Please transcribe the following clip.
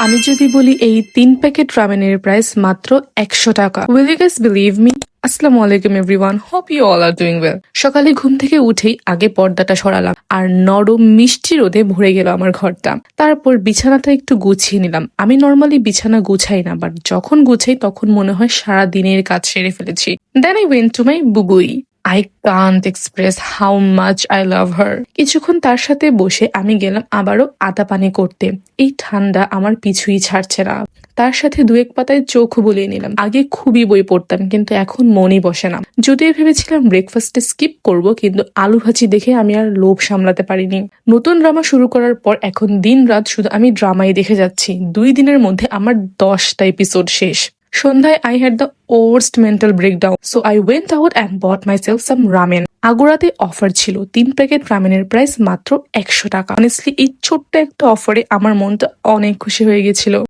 আমি যদি বলি এই ৩ প্যাকেট রামেনের প্রাইস মাত্র ১০০ টাকা। Will you guys believe me? আসসালামু আলাইকুম everyone, hope you all are doing well. সকালে ঘুম থেকে উঠেই আগে পর্দাটা সরালাম, আর নরম মিষ্টি রোদে ভরে গেল আমার ঘরটা। তারপর বিছানাটা একটু গুছিয়ে নিলাম। আমি নর্মালি বিছানা গুছাই না, বাট যখন গুছাই তখন মনে হয় সারা দিনের কাজ সেরে ফেলেছি। Then I went to my Bubui. I can't express how much I love her. কিছুক্ষণ তার সাথে বসে আমি গেলাম আবারও আদা পানি করতে। এই ঠান্ডা আমার পিছুই ছাড়ছে না। তার সাথে দু এক পাতায় চোখ বুলিয়ে নিলাম। আগে খুবই বই পড়তাম, কিন্তু এখন মনই বসে না। যদিও ভেবেছিলাম ব্রেকফাস্টে স্কিপ করব, কিন্তু আলু ভাজি দেখে আমি আর লোভ সামলাতে পারিনি। নতুন ড্রামা শুরু করার পর এখন দিন রাত শুধু আমি ড্রামাই দেখে যাচ্ছি। ২ দিনের মধ্যে আমার ১০টা এপিসোড শেষ। সন্ধ্যায় I had the worst mental breakdown, so I went out and bought myself some ramen. আগুরাতে অফার ছিল, ৩ প্যাকেট রামেনের প্রাইস মাত্র ১০০ টাকা। অনেস্টলি এই ছোট্ট একটা অফারে আমার মনটা অনেক খুশি হয়ে গেছিল।